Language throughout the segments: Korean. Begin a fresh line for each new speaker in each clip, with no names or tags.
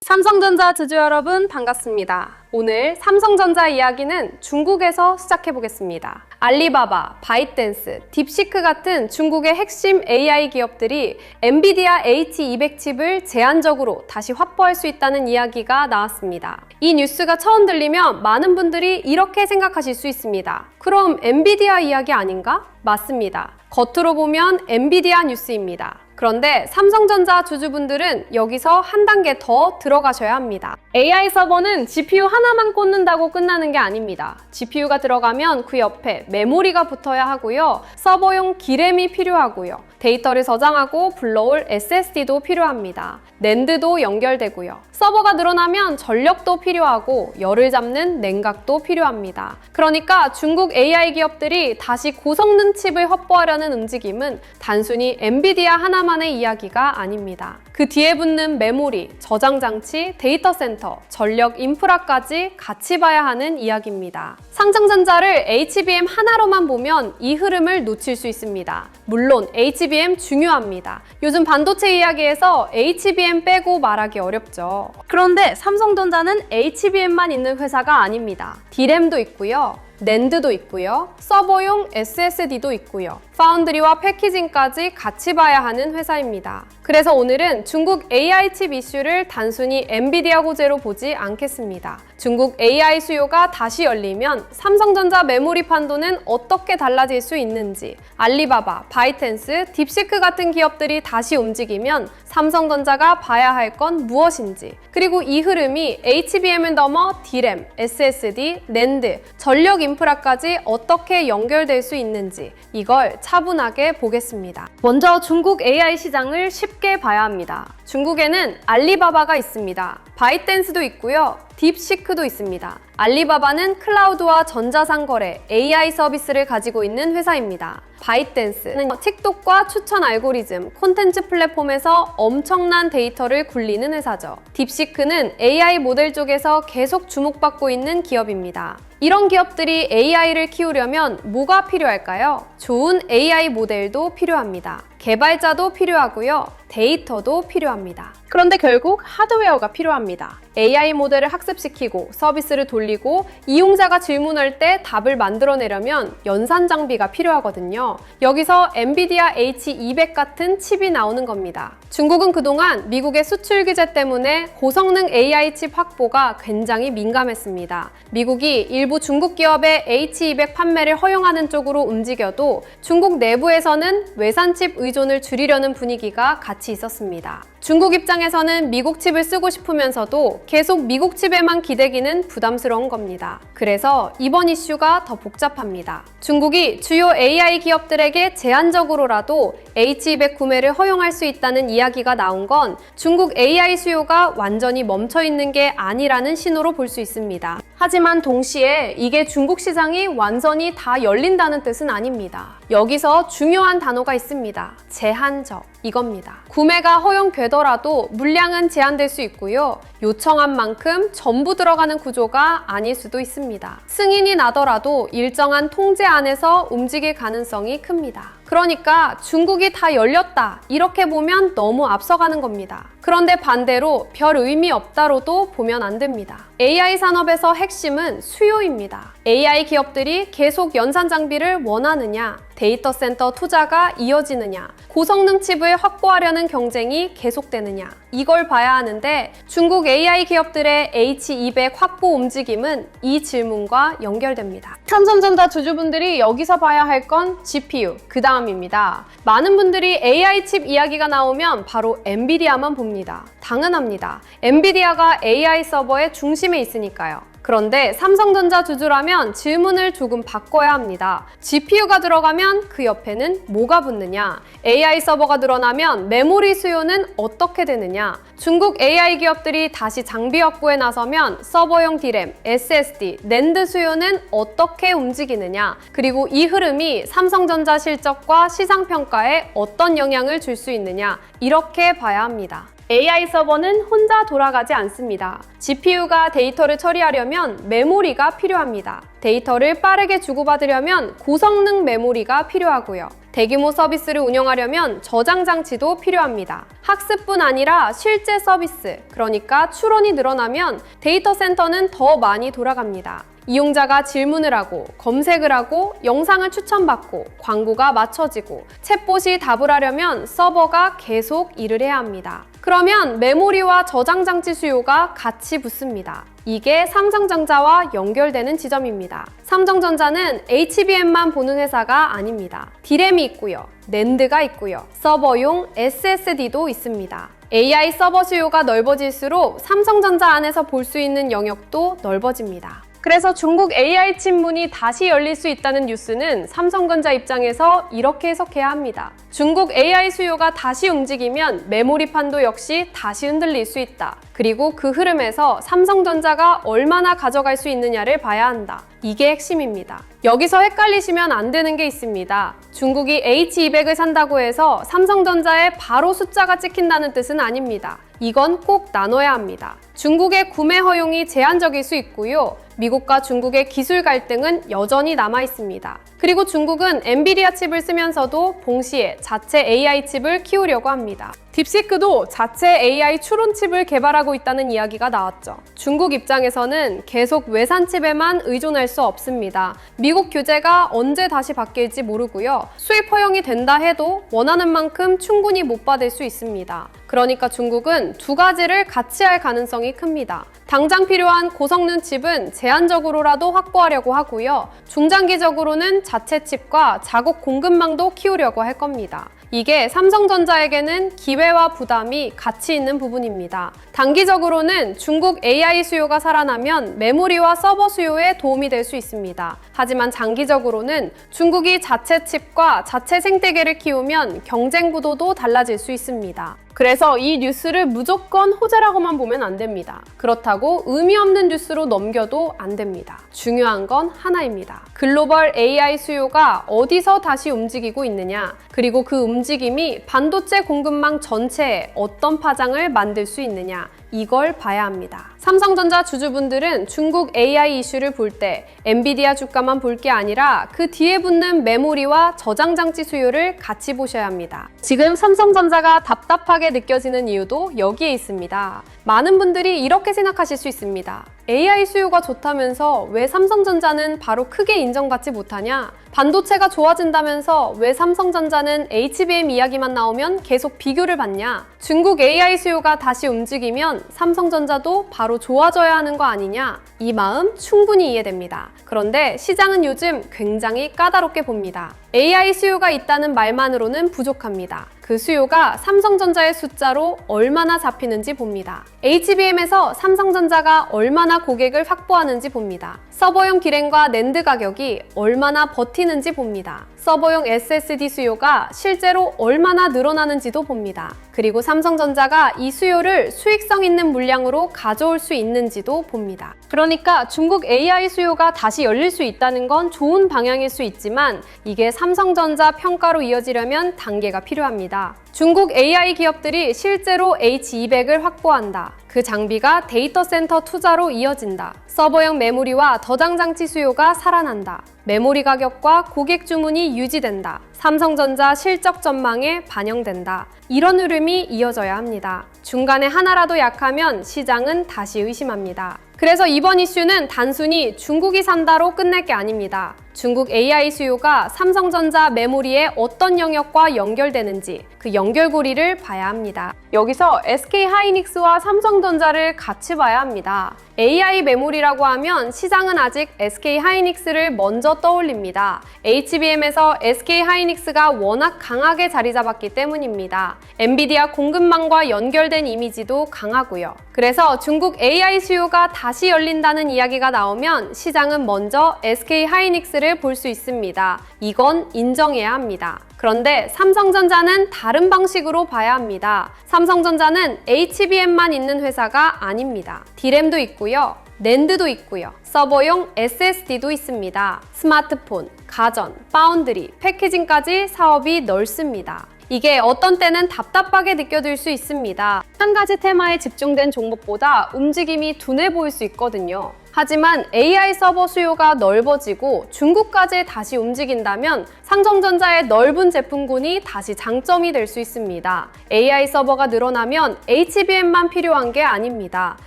삼성전자 주주 여러분 반갑습니다. 오늘 삼성전자 이야기는 중국에서 시작해 보겠습니다. 알리바바, 바이트댄스, 딥시크 같은 중국의 핵심 AI 기업들이 엔비디아 H200 칩을 제한적으로 다시 확보할 수 있다는 이야기가 나왔습니다. 이 뉴스가 처음 들리면 많은 분들이 이렇게 생각하실 수 있습니다. 그럼 엔비디아 이야기 아닌가? 맞습니다. 겉으로 보면 엔비디아 뉴스입니다. 그런데 삼성전자 주주분들은 여기서 한 단계 더 들어가셔야 합니다. AI 서버는 GPU 하나만 꽂는다고 끝나는 게 아닙니다. GPU가 들어가면 그 옆에 메모리가 붙어야 하고요. 서버용 D램이 필요하고요. 데이터를 저장하고 불러올 SSD도 필요합니다. 낸드도 연결되고요. 서버가 늘어나면 전력도 필요하고 열을 잡는 냉각도 필요합니다. 그러니까 중국 AI 기업들이 다시 고성능 칩을 확보하려는 움직임은 단순히 엔비디아 하나만의 이야기가 아닙니다. 그 뒤에 붙는 메모리, 저장 장치, 데이터 센터, 전력 인프라까지 같이 봐야 하는 이야기입니다. 삼성전자를 HBM 하나로만 보면 이 흐름을 놓칠 수 있습니다. 물론 HBM 중요합니다. 요즘 반도체 이야기에서 HBM 빼고 말하기 어렵죠. 그런데 삼성전자는 HBM만 있는 회사가 아닙니다. D램도 있고요. 낸드도 있고요. 서버용 SSD도 있고요. 파운드리와 패키징까지 같이 봐야 하는 회사입니다. 그래서 오늘은 중국 AI 칩 이슈를 단순히 엔비디아 호재로 보지 않겠습니다. 중국 AI 수요가 다시 열리면 삼성전자 메모리 판도는 어떻게 달라질 수 있는지, 알리바바, 바이트댄스, 딥시크 같은 기업들이 다시 움직이면 삼성전자가 봐야 할 건 무엇인지, 그리고 이 흐름이 HBM을 넘어 D램, SSD, 낸드, 전력 인프라까지 어떻게 연결될 수 있는지 이걸 차분하게 보겠습니다. 먼저 중국 AI 시장을 쉽게 봐야 합니다. 중국에는 알리바바가 있습니다. 바이트댄스도 있고요. 딥시크도 있습니다. 알리바바는 클라우드와 전자상거래, AI 서비스를 가지고 있는 회사입니다. 바이트댄스는 틱톡과 추천 알고리즘, 콘텐츠 플랫폼에서 엄청난 데이터를 굴리는 회사죠. 딥시크는 AI 모델 쪽에서 계속 주목받고 있는 기업입니다. 이런 기업들이 AI를 키우려면 뭐가 필요할까요? 좋은 AI 모델도 필요합니다. 개발자도 필요하고요. 데이터도 필요합니다. 그런데 결국 하드웨어가 필요합니다. AI 모델을 학습시키고 서비스를 돌리고 이용자가 질문할 때 답을 만들어내려면 연산 장비가 필요하거든요. 여기서 엔비디아 H200 같은 칩이 나오는 겁니다. 중국은 그동안 미국의 수출 규제 때문에 고성능 AI 칩 확보가 굉장히 민감했습니다. 미국이 일부 중국 기업의 H200 판매를 허용하는 쪽으로 움직여도 중국 내부에서는 외산 칩 의존을 줄이려는 분위기가 같이 있었습니다. 중국 입장에서는 미국 칩을 쓰고 싶으면서도 계속 미국 칩에만 기대기는 부담스러운 겁니다. 그래서 이번 이슈가 더 복잡합니다. 중국이 주요 AI 기업들에게 제한적으로라도 H200 구매를 허용할 수 있다는 이야기가 나온 건 중국 AI 수요가 완전히 멈춰 있는 게 아니라는 신호로 볼 수 있습니다. 하지만 동시에 이게 중국 시장이 완전히 다 열린다는 뜻은 아닙니다. 여기서 중요한 단어가 있습니다. 제한적. 이겁니다. 구매가 허용되더라도 물량은 제한될 수 있고요. 요청한 만큼 전부 들어가는 구조가 아닐 수도 있습니다. 승인이 나더라도 일정한 통제 안에서 움직일 가능성이 큽니다. 그러니까 중국이 다 열렸다 이렇게 보면 너무 앞서가는 겁니다. 그런데 반대로 별 의미 없다로도 보면 안 됩니다. AI 산업에서 핵심은 수요입니다. AI 기업들이 계속 연산 장비를 원하느냐, 데이터 센터 투자가 이어지느냐, 고성능 칩을 확보하려는 경쟁이 계속되느냐, 이걸 봐야 하는데 중국 AI 기업들의 H200 확보 움직임은 이 질문과 연결됩니다. 삼성전자 주주분들이 여기서 봐야 할 건 GPU, 그 다음입니다. 많은 분들이 AI 칩 이야기가 나오면 바로 엔비디아만 봅니다. 당연합니다. 엔비디아가 AI 서버의 중심에 있으니까요. 그런데 삼성전자 주주라면 질문을 조금 바꿔야 합니다. GPU가 들어가면 그 옆에는 뭐가 붙느냐? AI 서버가 늘어나면 메모리 수요는 어떻게 되느냐? 중국 AI 기업들이 다시 장비 확보에 나서면 서버용 D램, SSD, 낸드 수요는 어떻게 움직이느냐? 그리고 이 흐름이 삼성전자 실적과 시장 평가에 어떤 영향을 줄 수 있느냐? 이렇게 봐야 합니다. AI 서버는 혼자 돌아가지 않습니다. GPU가 데이터를 처리하려면 메모리가 필요합니다. 데이터를 빠르게 주고받으려면 고성능 메모리가 필요하고요. 대규모 서비스를 운영하려면 저장 장치도 필요합니다. 학습뿐 아니라 실제 서비스, 그러니까 출원이 늘어나면 데이터 센터는 더 많이 돌아갑니다. 이용자가 질문을 하고 검색을 하고 영상을 추천받고 광고가 맞춰지고 챗봇이 답을 하려면 서버가 계속 일을 해야 합니다. 그러면 메모리와 저장 장치 수요가 같이 붙습니다. 이게 삼성전자와 연결되는 지점입니다. 삼성전자는 HBM만 보는 회사가 아닙니다. D램이 있고요, 낸드가 있고요, 서버용 SSD도 있습니다. AI 서버 수요가 넓어질수록 삼성전자 안에서 볼 수 있는 영역도 넓어집니다. 그래서 중국 AI 칩문이 다시 열릴 수 있다는 뉴스는 삼성전자 입장에서 이렇게 해석해야 합니다. 중국 AI 수요가 다시 움직이면 메모리판도 역시 다시 흔들릴 수 있다. 그리고 그 흐름에서 삼성전자가 얼마나 가져갈 수 있느냐를 봐야 한다. 이게 핵심입니다. 여기서 헷갈리시면 안 되는 게 있습니다. 중국이 H200을 산다고 해서 삼성전자에 바로 숫자가 찍힌다는 뜻은 아닙니다. 이건 꼭 나눠야 합니다. 중국의 구매 허용이 제한적일 수 있고요. 미국과 중국의 기술 갈등은 여전히 남아 있습니다. 그리고 중국은 엔비디아 칩을 쓰면서도 동시에 자체 AI 칩을 키우려고 합니다. 딥시크도 자체 AI 추론 칩을 개발하고 있다는 이야기가 나왔죠. 중국 입장에서는 계속 외산 칩에만 의존할 수 없습니다. 미국 규제가 언제 다시 바뀔지 모르고요. 수입 허용이 된다 해도 원하는 만큼 충분히 못 받을 수 있습니다. 그러니까 중국은 두 가지를 같이 할 가능성이 큽니다. 당장 필요한 고성능 칩은 제한적으로라도 확보하려고 하고요. 중장기적으로는 자체 칩과 자국 공급망도 키우려고 할 겁니다. 이게 삼성전자에게는 기회와 부담이 같이 있는 부분입니다. 단기적으로는 중국 AI 수요가 살아나면 메모리와 서버 수요에 도움이 될 수 있습니다. 하지만 장기적으로는 중국이 자체 칩과 자체 생태계를 키우면 경쟁 구도도 달라질 수 있습니다. 그래서 이 뉴스를 무조건 호재라고만 보면 안 됩니다. 그렇다고 의미 없는 뉴스로 넘겨도 안 됩니다. 중요한 건 하나입니다. 글로벌 AI 수요가 어디서 다시 움직이고 있느냐, 그리고 그 움직임이 반도체 공급망 전체에 어떤 파장을 만들 수 있느냐, 이걸 봐야 합니다. 삼성전자 주주분들은 중국 AI 이슈를 볼 때 엔비디아 주가만 볼 게 아니라 그 뒤에 붙는 메모리와 저장 장치 수요를 같이 보셔야 합니다. 지금 삼성전자가 답답하게 느껴지는 이유도 여기에 있습니다. 많은 분들이 이렇게 생각하실 수 있습니다. AI 수요가 좋다면서 왜 삼성전자는 바로 크게 인정받지 못하냐? 반도체가 좋아진다면서 왜 삼성전자는 HBM 이야기만 나오면 계속 비교를 받냐? 중국 AI 수요가 다시 움직이면 삼성전자도 바로 좋아져야 하는 거 아니냐? 이 마음 충분히 이해됩니다. 그런데 시장은 요즘 굉장히 까다롭게 봅니다. AI 수요가 있다는 말만으로는 부족합니다. 그 수요가 삼성전자의 숫자로 얼마나 잡히는지 봅니다. HBM에서 삼성전자가 얼마나 고객을 확보하는지 봅니다. 서버용 디램과 낸드 가격이 얼마나 버티는지 봅니다. 서버용 SSD 수요가 실제로 얼마나 늘어나는지도 봅니다. 그리고 삼성전자가 이 수요를 수익성 있는 물량으로 가져올 수 있는지도 봅니다. 그러니까 중국 AI 수요가 다시 열릴 수 있다는 건 좋은 방향일 수 있지만 이게 삼성전자 평가로 이어지려면 단계가 필요합니다. 중국 AI 기업들이 실제로 H200을 확보한다. 그 장비가 데이터 센터 투자로 이어진다. 서버용 메모리와 저장 장치 수요가 살아난다. 메모리 가격과 고객 주문이 유지된다. 삼성전자 실적 전망에 반영된다. 이런 흐름이 이어져야 합니다. 중간에 하나라도 약하면 시장은 다시 의심합니다. 그래서 이번 이슈는 단순히 중국이 산다로 끝낼 게 아닙니다. 중국 AI 수요가 삼성전자 메모리의 어떤 영역과 연결되는지 그 연결고리를 봐야 합니다. 여기서 SK하이닉스와 삼성전자를 같이 봐야 합니다. AI 메모리라고 하면 시장은 아직 SK하이닉스를 먼저 떠올립니다. HBM에서 SK하이닉스가 워낙 강하게 자리 잡았기 때문입니다. 엔비디아 공급망과 연결된 이미지도 강하고요. 그래서 중국 AI 수요가 다시 열린다는 이야기가 나오면 시장은 먼저 SK하이닉스를 볼 수 있습니다. 이건 인정해야 합니다. 그런데 삼성전자는 다른 방식으로 봐야 합니다. 삼성전자는 HBM만 있는 회사가 아닙니다. D램도 있고요. 낸드도 있고요. 서버용 SSD도 있습니다. 스마트폰, 가전, 파운드리, 패키징까지 사업이 넓습니다. 이게 어떤 때는 답답하게 느껴질 수 있습니다. 한 가지 테마에 집중된 종목보다 움직임이 둔해 보일 수 있거든요. 하지만 AI 서버 수요가 넓어지고 중국까지 다시 움직인다면 삼성전자의 넓은 제품군이 다시 장점이 될 수 있습니다. AI 서버가 늘어나면 HBM만 필요한 게 아닙니다.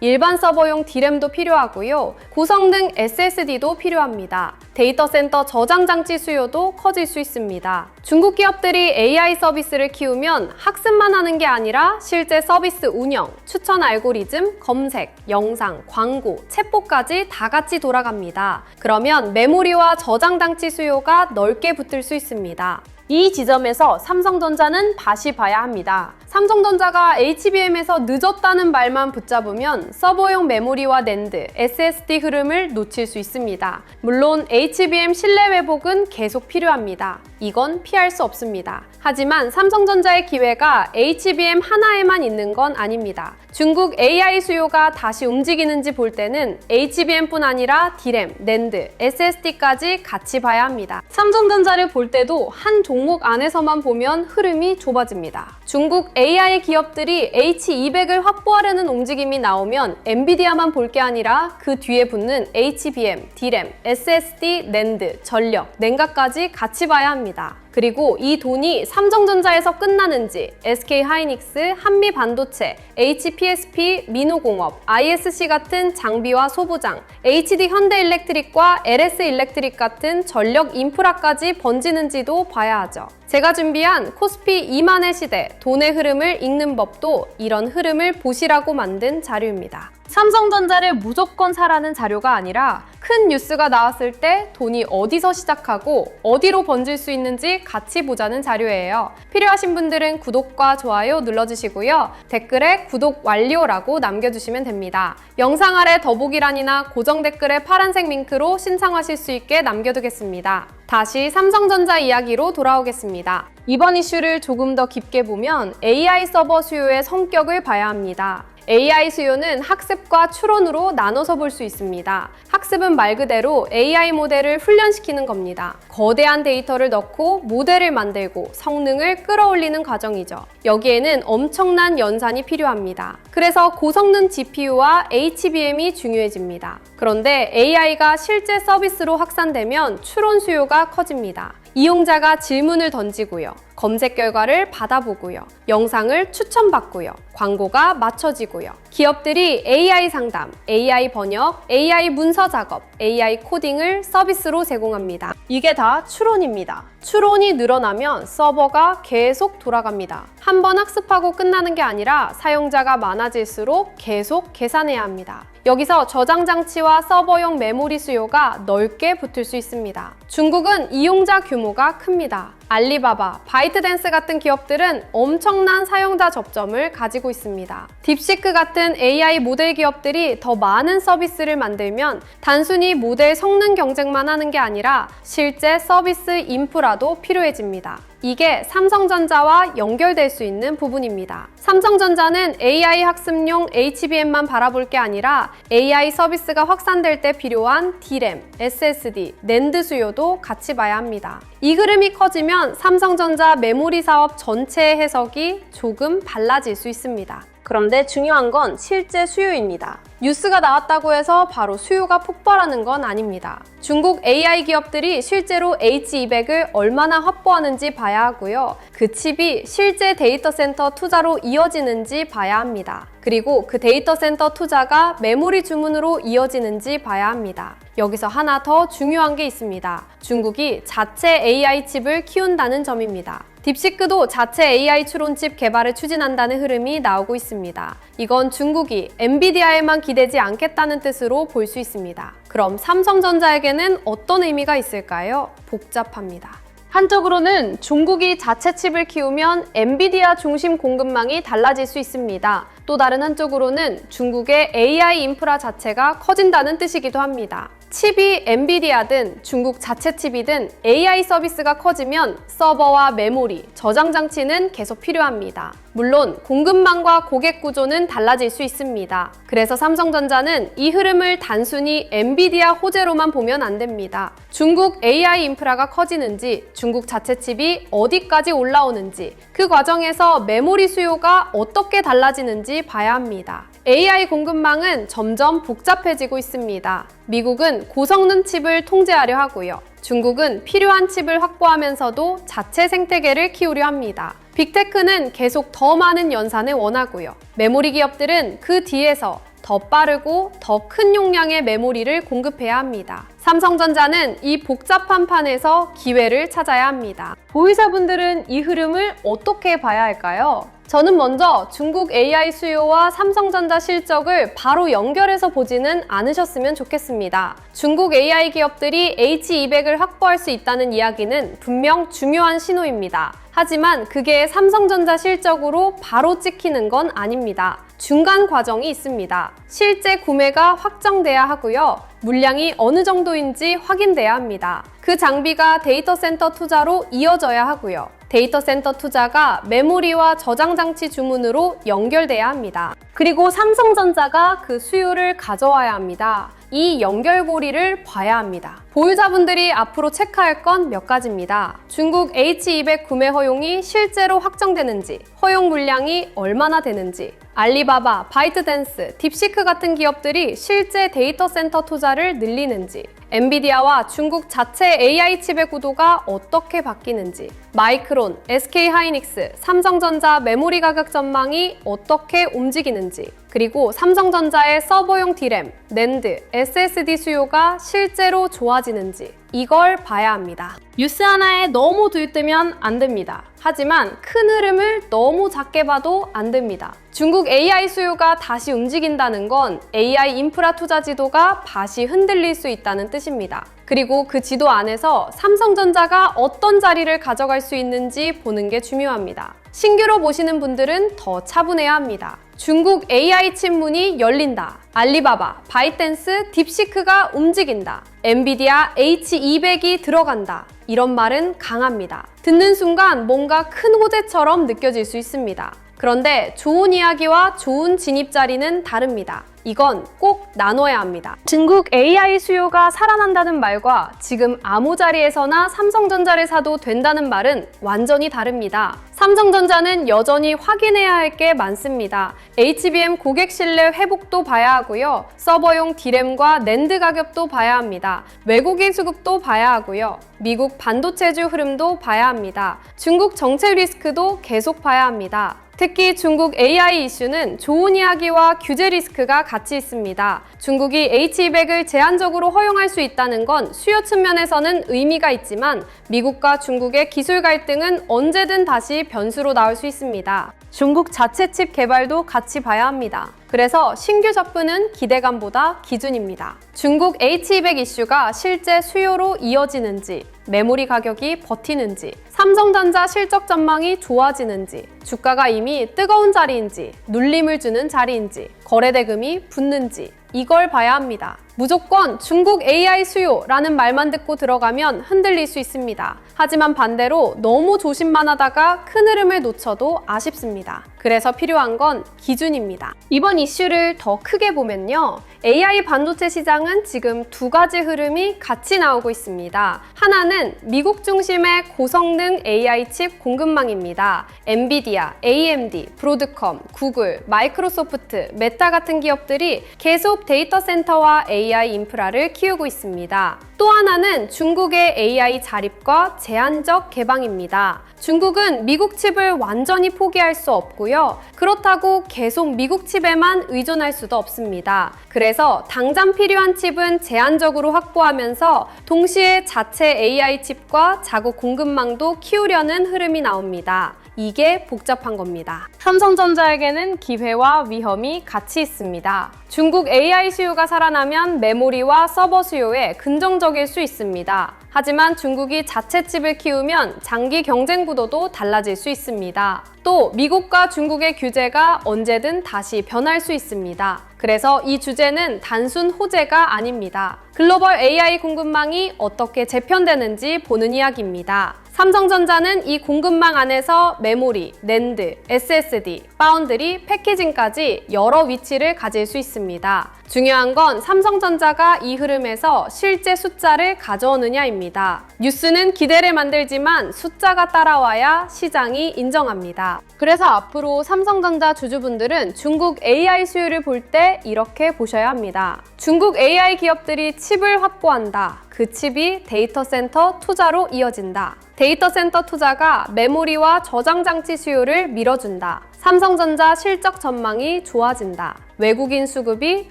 일반 서버용 D램도 필요하고요. 고성능 SSD도 필요합니다. 데이터 센터 저장 장치 수요도 커질 수 있습니다. 중국 기업들이 AI 서비스를 키우면 학습만 하는 게 아니라 실제 서비스 운영, 추천 알고리즘, 검색, 영상, 광고, 챗봇까지 다 같이 돌아갑니다. 그러면 메모리와 저장 장치 수요가 넓게 붙을 수 있습니다. 이 지점에서 삼성전자는 다시 봐야 합니다. 삼성전자가 HBM에서 늦었다는 말만 붙잡으면 서버용 메모리와 낸드, SSD 흐름을 놓칠 수 있습니다. 물론 HBM 실내 회복은 계속 필요합니다. 이건 피할 수 없습니다. 하지만 삼성전자의 기회가 HBM 하나에만 있는 건 아닙니다. 중국 AI 수요가 다시 움직이는지 볼 때는 HBM뿐 아니라 D램, 낸드, SSD까지 같이 봐야 합니다. 삼성전자를 볼 때도 한 종목 안에서만 보면 흐름이 좁아집니다. 중국 AI 기업들이 H200을 확보하려는 움직임이 나오면 엔비디아만 볼 게 아니라 그 뒤에 붙는 HBM, D램, SSD, 낸드, 전력, 냉각까지 같이 봐야 합니다. 그리고 이 돈이 삼성전자에서 끝나는지 SK하이닉스, 한미반도체, HPSP, 민호공업, ISC 같은 장비와 소부장, HD 현대일렉트릭과 LS일렉트릭 같은 전력 인프라까지 번지는지도 봐야 하죠. 제가 준비한 코스피 2만의 시대, 돈의 흐름을 읽는 법도 이런 흐름을 보시라고 만든 자료입니다. 삼성전자를 무조건 사라는 자료가 아니라 큰 뉴스가 나왔을 때 돈이 어디서 시작하고 어디로 번질 수 있는지 같이 보자는 자료예요. 필요하신 분들은 구독과 좋아요 눌러주시고요. 댓글에 구독 완료라고 남겨주시면 됩니다. 영상 아래 더보기란이나 고정 댓글에 파란색 링크로 신청하실 수 있게 남겨두겠습니다. 다시 삼성전자 이야기로 돌아오겠습니다. 이번 이슈를 조금 더 깊게 보면 AI 서버 수요의 성격을 봐야 합니다. AI 수요는 학습과 추론으로 나눠서 볼 수 있습니다. 학습은 말 그대로 AI 모델을 훈련시키는 겁니다. 거대한 데이터를 넣고 모델을 만들고 성능을 끌어올리는 과정이죠. 여기에는 엄청난 연산이 필요합니다. 그래서 고성능 GPU와 HBM이 중요해집니다. 그런데 AI가 실제 서비스로 확산되면 추론 수요가 커집니다. 이용자가 질문을 던지고요. 검색 결과를 받아보고요. 영상을 추천받고요. 광고가 맞춰지고요. 기업들이 AI 상담, AI 번역, AI 문서 작업, AI 코딩을 서비스로 제공합니다. 이게 다 추론입니다. 추론이 늘어나면 서버가 계속 돌아갑니다. 한 번 학습하고 끝나는 게 아니라 사용자가 많아질수록 계속 계산해야 합니다. 여기서 저장 장치와 서버용 메모리 수요가 넓게 붙을 수 있습니다. 중국은 이용자 규모가 큽니다. 알리바바, 바이트댄스 같은 기업들은 엄청난 사용자 접점을 가지고 있습니다. 딥시크 같은 AI 모델 기업들이 더 많은 서비스를 만들면 단순히 모델 성능 경쟁만 하는 게 아니라 실제 서비스 인프라도 필요해집니다. 이게 삼성전자와 연결될 수 있는 부분입니다. 삼성전자는 AI 학습용 HBM만 바라볼 게 아니라 AI 서비스가 확산될 때 필요한 D램, SSD, 낸드 수요도 같이 봐야 합니다. 이 흐름이 커지면 삼성전자 메모리 사업 전체의 해석이 조금 달라질 수 있습니다. 그런데 중요한 건 실제 수요입니다. 뉴스가 나왔다고 해서 바로 수요가 폭발하는 건 아닙니다. 중국 AI 기업들이 실제로 H200을 얼마나 확보하는지 봐야 하고요. 그 칩이 실제 데이터 센터 투자로 이어지는지 봐야 합니다. 그리고 그 데이터 센터 투자가 메모리 주문으로 이어지는지 봐야 합니다. 여기서 하나 더 중요한 게 있습니다. 중국이 자체 AI 칩을 키운다는 점입니다. 딥시크도 자체 AI 추론칩 개발을 추진한다는 흐름이 나오고 있습니다. 이건 중국이 엔비디아에만 기대지 않겠다는 뜻으로 볼 수 있습니다. 그럼 삼성전자에게는 어떤 의미가 있을까요? 복잡합니다. 한쪽으로는 중국이 자체 칩을 키우면 엔비디아 중심 공급망이 달라질 수 있습니다. 또 다른 한쪽으로는 중국의 AI 인프라 자체가 커진다는 뜻이기도 합니다. 칩이 엔비디아든 중국 자체 칩이든 AI 서비스가 커지면 서버와 메모리, 저장 장치는 계속 필요합니다. 물론 공급망과 고객 구조는 달라질 수 있습니다. 그래서 삼성전자는 이 흐름을 단순히 엔비디아 호재로만 보면 안 됩니다. 중국 AI 인프라가 커지는지, 중국 자체 칩이 어디까지 올라오는지, 그 과정에서 메모리 수요가 어떻게 달라지는지 봐야 합니다. AI 공급망은 점점 복잡해지고 있습니다. 미국은 고성능 칩을 통제하려 하고요. 중국은 필요한 칩을 확보하면서도 자체 생태계를 키우려 합니다. 빅테크는 계속 더 많은 연산을 원하고요. 메모리 기업들은 그 뒤에서 더 빠르고 더 큰 용량의 메모리를 공급해야 합니다. 삼성전자는 이 복잡한 판에서 기회를 찾아야 합니다. 보유자분들은 이 흐름을 어떻게 봐야 할까요? 저는 먼저 중국 AI 수요와 삼성전자 실적을 바로 연결해서 보지는 않으셨으면 좋겠습니다. 중국 AI 기업들이 H200을 확보할 수 있다는 이야기는 분명 중요한 신호입니다. 하지만 그게 삼성전자 실적으로 바로 찍히는 건 아닙니다. 중간 과정이 있습니다. 실제 구매가 확정돼야 하고요. 물량이 어느 정도인지 확인돼야 합니다. 그 장비가 데이터 센터 투자로 이어져야 하고요. 데이터 센터 투자가 메모리와 저장 장치 주문으로 연결돼야 합니다. 그리고 삼성전자가 그 수요를 가져와야 합니다. 이 연결고리를 봐야 합니다. 보유자분들이 앞으로 체크할 건 몇 가지입니다. 중국 H200 구매 허용이 실제로 확정되는지, 허용 물량이 얼마나 되는지, 알리바바, 바이트댄스, 딥시크 같은 기업들이 실제 데이터 센터 투자를 늘리는지, 엔비디아와 중국 자체 AI 칩의 구도가 어떻게 바뀌는지, 마이크론, SK하이닉스, 삼성전자 메모리 가격 전망이 어떻게 움직이는지, 그리고 삼성전자의 서버용 D램, 낸드, SSD 수요가 실제로 좋아지는지 이걸 봐야 합니다. 뉴스 하나에 너무 들뜨면 안 됩니다. 하지만 큰 흐름을 너무 작게 봐도 안 됩니다. 중국 AI 수요가 다시 움직인다는 건 AI 인프라 투자 지도가 다시 흔들릴 수 있다는 뜻입니다. 그리고 그 지도 안에서 삼성전자가 어떤 자리를 가져갈 수 있는지 보는 게 중요합니다. 신규로 보시는 분들은 더 차분해야 합니다. 중국 AI 칩 문이 열린다. 알리바바, 바이트댄스, 딥시크가 움직인다. 엔비디아 H200이 들어간다. 이런 말은 강합니다. 듣는 순간 뭔가 큰 호재처럼 느껴질 수 있습니다. 그런데 좋은 이야기와 좋은 진입 자리는 다릅니다. 이건 꼭 나눠야 합니다. 중국 AI 수요가 살아난다는 말과 지금 아무 자리에서나 삼성전자를 사도 된다는 말은 완전히 다릅니다. 삼성전자는 여전히 확인해야 할 게 많습니다. HBM 고객 신뢰 회복도 봐야 하고요. 서버용 D램과 낸드 가격도 봐야 합니다. 외국인 수급도 봐야 하고요. 미국 반도체주 흐름도 봐야 합니다. 중국 정책 리스크도 계속 봐야 합니다. 특히 중국 AI 이슈는 좋은 이야기와 규제 리스크가 같이 있습니다. 중국이 H200을 제한적으로 허용할 수 있다는 건 수요 측면에서는 의미가 있지만 미국과 중국의 기술 갈등은 언제든 다시 변수로 나올 수 있습니다. 중국 자체 칩 개발도 같이 봐야 합니다. 그래서 신규 접근은 기대감보다 기준입니다. 중국 H200 이슈가 실제 수요로 이어지는지, 메모리 가격이 버티는지, 삼성전자 실적 전망이 좋아지는지, 주가가 이미 뜨거운 자리인지, 눌림을 주는 자리인지, 거래대금이 붙는지 이걸 봐야 합니다. 무조건 중국 AI 수요라는 말만 듣고 들어가면 흔들릴 수 있습니다. 하지만 반대로 너무 조심만 하다가 큰 흐름을 놓쳐도 아쉽습니다. 그래서 필요한 건 기준입니다. 이번 이슈를 더 크게 보면요. AI 반도체 시장은 지금 두 가지 흐름이 같이 나오고 있습니다. 하나는 미국 중심의 고성능 AI 칩 공급망입니다. 엔비디아, AMD, 브로드컴, 구글, 마이크로소프트, 메타 같은 기업들이 계속 데이터 센터와 AI 인프라를 키우고 있습니다. 또 하나는 중국의 AI 자립과 제한적 개방입니다. 중국은 미국 칩을 완전히 포기할 수 없고요. 그렇다고 계속 미국 칩에만 의존할 수도 없습니다. 그래서 당장 필요한 칩은 제한적으로 확보하면서 동시에 자체 AI 칩과 자국 공급망도 키우려는 흐름이 나옵니다. 이게 복잡한 겁니다. 삼성전자에게는 기회와 위험이 같이 있습니다. 중국 AI 수요가 살아나면 메모리와 서버 수요에 긍정적일 수 있습니다. 하지만 중국이 자체 칩을 키우면 장기 경쟁 구도도 달라질 수 있습니다. 또 미국과 중국의 규제가 언제든 다시 변할 수 있습니다. 그래서 이 주제는 단순 호재가 아닙니다. 글로벌 AI 공급망이 어떻게 재편되는지 보는 이야기입니다. 삼성전자는 이 공급망 안에서 메모리, 낸드, SSD, 파운드리, 패키징까지 여러 위치를 가질 수 있습니다. 중요한 건 삼성전자가 이 흐름에서 실제 숫자를 가져오느냐입니다. 뉴스는 기대를 만들지만 숫자가 따라와야 시장이 인정합니다. 그래서 앞으로 삼성전자 주주분들은 중국 AI 수요를 볼 때 이렇게 보셔야 합니다. 중국 AI 기업들이 칩을 확보한다. 그 칩이 데이터 센터 투자로 이어진다. 데이터 센터 투자가 메모리와 저장 장치 수요를 밀어준다. 삼성전자 실적 전망이 좋아진다. 외국인 수급이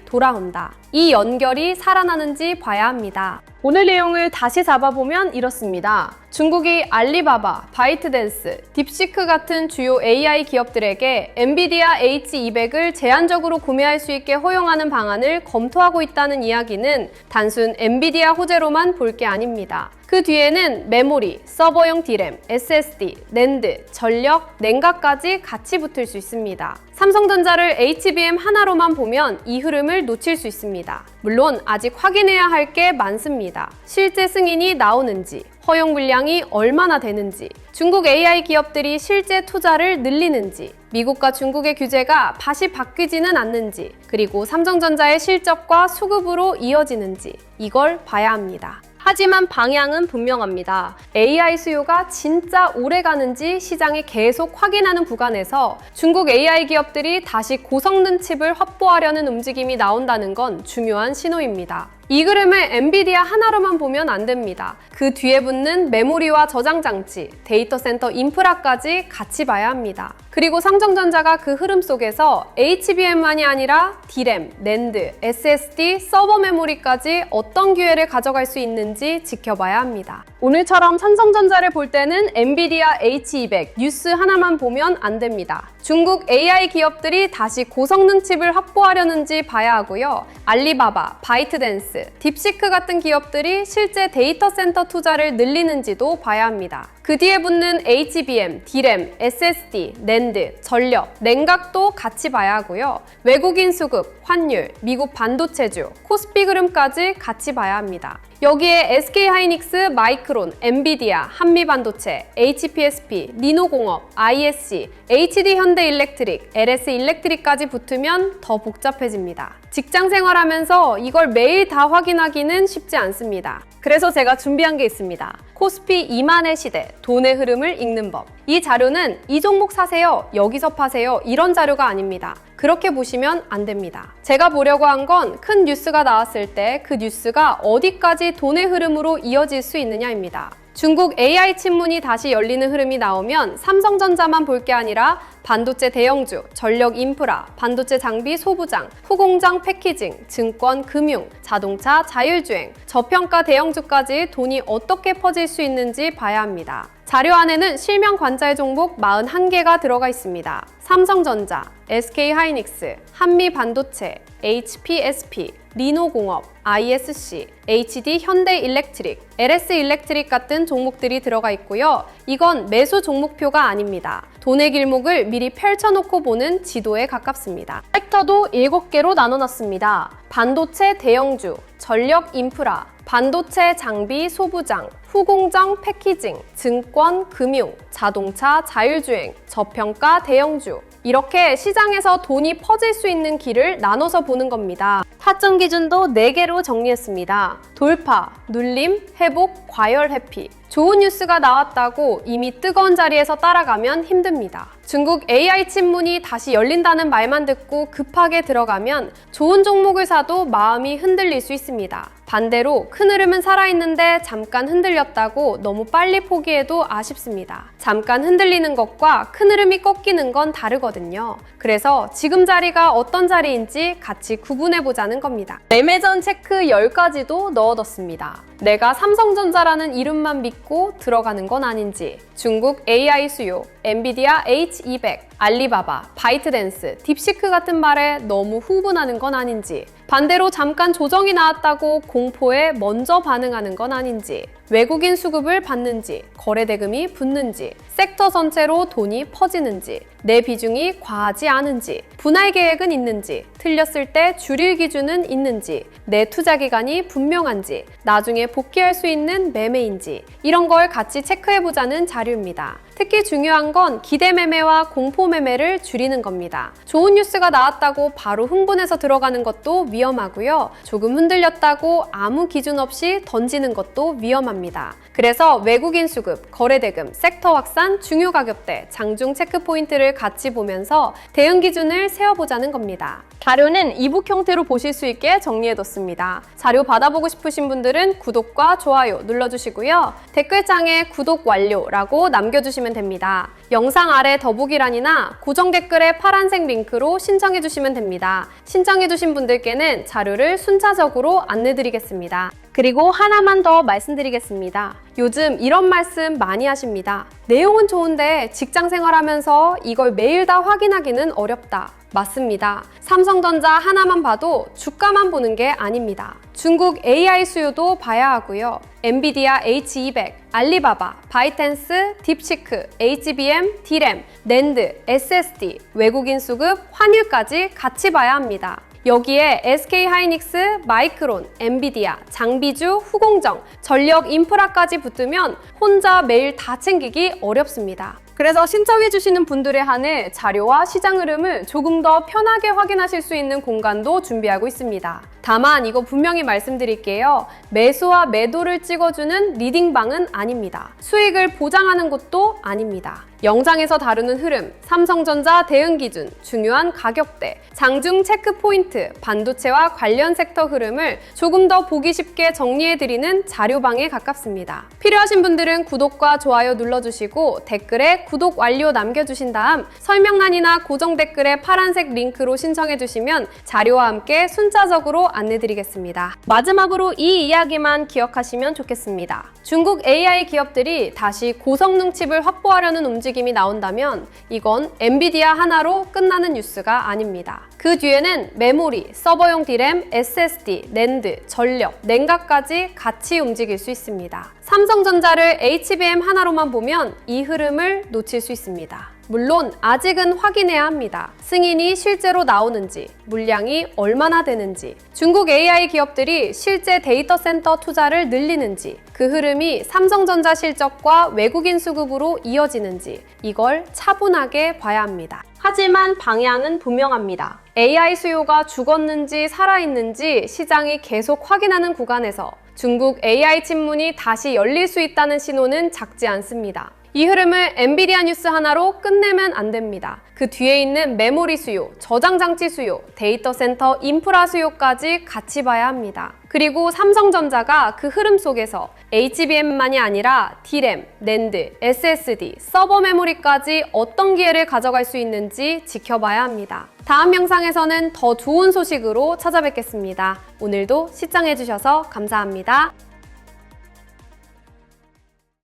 돌아온다. 이 연결이 살아나는지 봐야 합니다. 오늘 내용을 다시 잡아보면 이렇습니다. 중국이 알리바바, 바이트댄스, 딥시크 같은 주요 AI 기업들에게 엔비디아 H200을 제한적으로 구매할 수 있게 허용하는 방안을 검토하고 있다는 이야기는 단순 엔비디아 호재로만 볼 게 아닙니다. 그 뒤에는 메모리, 서버용 D램, SSD, 낸드, 전력, 냉각까지 같이 붙을 수 있습니다. 삼성전자를 HBM 하나로만 보면 이 흐름을 놓칠 수 있습니다. 물론 아직 확인해야 할 게 많습니다. 실제 승인이 나오는지, 허용 물량이 얼마나 되는지, 중국 AI 기업들이 실제 투자를 늘리는지, 미국과 중국의 규제가 다시 바뀌지는 않는지, 그리고 삼성전자의 실적과 수급으로 이어지는지 이걸 봐야 합니다. 하지만 방향은 분명합니다. AI 수요가 진짜 오래 가는지 시장이 계속 확인하는 구간에서 중국 AI 기업들이 다시 고성능 칩을 확보하려는 움직임이 나온다는 건 중요한 신호입니다. 이 그림을 엔비디아 하나로만 보면 안 됩니다. 그 뒤에 붙는 메모리와 저장 장치, 데이터 센터 인프라까지 같이 봐야 합니다. 그리고 삼성전자가 그 흐름 속에서 HBM만이 아니라 D램, 낸드, SSD, 서버 메모리까지 어떤 기회를 가져갈 수 있는지 지켜봐야 합니다. 오늘처럼 삼성전자를 볼 때는 엔비디아 H200 뉴스 하나만 보면 안 됩니다. 중국 AI 기업들이 다시 고성능 칩을 확보하려는지 봐야 하고요. 알리바바, 바이트댄스, 딥시크 같은 기업들이 실제 데이터 센터 투자를 늘리는지도 봐야 합니다. 그 뒤에 붙는 HBM, D램, SSD, 낸드, 전력, 냉각도 같이 봐야 하고요. 외국인 수급, 환율, 미국 반도체주, 코스피 흐름까지 같이 봐야 합니다. 여기에 SK하이닉스, 마이크론, 엔비디아, 한미반도체, HPSP, 리노공업, ISC, HD현대일렉트릭, LS일렉트릭까지 붙으면 더 복잡해집니다. 직장 생활하면서 이걸 매일 다 확인하기는 쉽지 않습니다. 그래서 제가 준비한 게 있습니다. 코스피 2만의 시대, 돈의 흐름을 읽는 법. 이 자료는 이 종목 사세요, 여기서 파세요 이런 자료가 아닙니다. 그렇게 보시면 안 됩니다. 제가 보려고 한 건 큰 뉴스가 나왔을 때 그 뉴스가 어디까지 돈의 흐름으로 이어질 수 있느냐입니다. 중국 AI 친문이 다시 열리는 흐름이 나오면 삼성전자만 볼 게 아니라 반도체 대형주, 전력 인프라, 반도체 장비 소부장, 후공정 패키징, 증권, 금융, 자동차, 자율주행, 저평가 대형주까지 돈이 어떻게 퍼질 수 있는지 봐야 합니다. 자료 안에는 실명 관찰 종목 41개가 들어가 있습니다. 삼성전자, SK하이닉스, 한미반도체, HPSP, 리노공업, ISC, HD현대일렉트릭, LS일렉트릭 같은 종목들이 들어가 있고요. 이건 매수 종목표가 아닙니다. 돈의 길목을 미리 펼쳐놓고 보는 지도에 가깝습니다. 섹터도 7개로 나눠놨습니다. 반도체 대형주, 전력 인프라, 반도체 장비 소부장, 후공정 패키징, 증권, 금융, 자동차, 자율주행, 저평가 대형주. 이렇게 시장에서 돈이 퍼질 수 있는 길을 나눠서 보는 겁니다. 타점 기준도 4개로 정리했습니다. 돌파, 눌림, 회복, 과열, 회피. 좋은 뉴스가 나왔다고 이미 뜨거운 자리에서 따라가면 힘듭니다. 중국 AI 친문이 다시 열린다는 말만 듣고 급하게 들어가면 좋은 종목을 사도 마음이 흔들릴 수 있습니다. 반대로 큰 흐름은 살아있는데 잠깐 흔들렸다고 너무 빨리 포기해도 아쉽습니다. 잠깐 흔들리는 것과 큰 흐름이 꺾이는 건 다르거든요. 그래서 지금 자리가 어떤 자리인지 같이 구분해보자는 겁니다. 매매전 체크 10가지도 넣어뒀습니다. 내가 삼성전자라는 이름만 믿고 들어가는 건 아닌지, 중국 AI 수요, 엔비디아 H200, 알리바바, 바이트댄스, 딥시크 같은 말에 너무 흥분하는 건 아닌지, 반대로 잠깐 조정이 나왔다고 공포에 먼저 반응하는 건 아닌지, 외국인 수급을 받는지, 거래 대금이 붙는지, 섹터 전체로 돈이 퍼지는지, 내 비중이 과하지 않은지, 분할 계획은 있는지, 틀렸을 때 줄일 기준은 있는지, 내 투자 기간이 분명한지, 나중에 복귀할 수 있는 매매인지 이런 걸 같이 체크해보자는 자료입니다. 특히 중요한 건 기대 매매와 공포 매매를 줄이는 겁니다. 좋은 뉴스가 나왔다고 바로 흥분해서 들어가는 것도 위험하고요. 조금 흔들렸다고 아무 기준 없이 던지는 것도 위험합니다. 그래서 외국인 수급, 거래대금, 섹터 확산, 중요 가격대, 장중 체크 포인트를 같이 보면서 대응 기준을 세워보자는 겁니다. 자료는 이북 형태로 보실 수 있게 정리해뒀습니다. 자료 받아보고 싶으신 분들은 구독과 좋아요 눌러주시고요. 댓글창에 구독 완료라고 남겨주시면 됩니다. 영상 아래 더보기란이나 고정 댓글에 파란색 링크로 신청해주시면 됩니다. 신청해주신 분들께는 자료를 순차적으로 안내드리겠습니다. 그리고 하나만 더 말씀드리겠습니다. 요즘 이런 말씀 많이 하십니다. 내용은 좋은데 직장 생활하면서 이걸 매일 다 확인하기는 어렵다. 맞습니다. 삼성전자 하나만 봐도 주가만 보는 게 아닙니다. 중국 AI 수요도 봐야 하고요. 엔비디아 H200, 알리바바, 바이텐스, 딥시크, HBM, D램, 낸드, SSD, 외국인 수급, 환율까지 같이 봐야 합니다. 여기에 SK하이닉스, 마이크론, 엔비디아, 장비주, 후공정, 전력 인프라까지 붙으면 혼자 매일 다 챙기기 어렵습니다. 그래서 신청해주시는 분들에 한해 자료와 시장 흐름을 조금 더 편하게 확인하실 수 있는 공간도 준비하고 있습니다. 다만 이거 분명히 말씀드릴게요. 매수와 매도를 찍어주는 리딩방은 아닙니다. 수익을 보장하는 것도 아닙니다. 영상에서 다루는 흐름, 삼성전자 대응 기준, 중요한 가격대, 장중 체크 포인트, 반도체와 관련 섹터 흐름을 조금 더 보기 쉽게 정리해드리는 자료방에 가깝습니다. 필요하신 분들은 구독과 좋아요 눌러주시고 댓글에 구독 완료 남겨주신 다음 설명란이나 고정 댓글에 파란색 링크로 신청해주시면 자료와 함께 순차적으로 안내드리겠습니다. 마지막으로 이 이야기만 기억하시면 좋겠습니다. 중국 AI 기업들이 다시 고성능 칩을 확보하려는 움직임이 나온다면 이건 엔비디아 하나로 끝나는 뉴스가 아닙니다. 그 뒤에는 메모리, 서버용 D램, SSD, 낸드, 전력, 냉각까지 같이 움직일 수 있습니다. 삼성전자를 HBM 하나로만 보면 이 흐름을 놓칠 수 있습니다. 물론 아직은 확인해야 합니다. 승인이 실제로 나오는지, 물량이 얼마나 되는지, 중국 AI 기업들이 실제 데이터 센터 투자를 늘리는지, 그 흐름이 삼성전자 실적과 외국인 수급으로 이어지는지 이걸 차분하게 봐야 합니다. 하지만 방향은 분명합니다. AI 수요가 죽었는지 살아있는지 시장이 계속 확인하는 구간에서 중국 AI 칩문이 다시 열릴 수 있다는 신호는 작지 않습니다. 이 흐름을 엔비디아 뉴스 하나로 끝내면 안 됩니다. 그 뒤에 있는 메모리 수요, 저장 장치 수요, 데이터 센터 인프라 수요까지 같이 봐야 합니다. 그리고 삼성전자가 그 흐름 속에서 HBM만이 아니라 D램, 낸드, SSD, 서버 메모리까지 어떤 기회를 가져갈 수 있는지 지켜봐야 합니다. 다음 영상에서는 더 좋은 소식으로 찾아뵙겠습니다. 오늘도 시청해주셔서 감사합니다.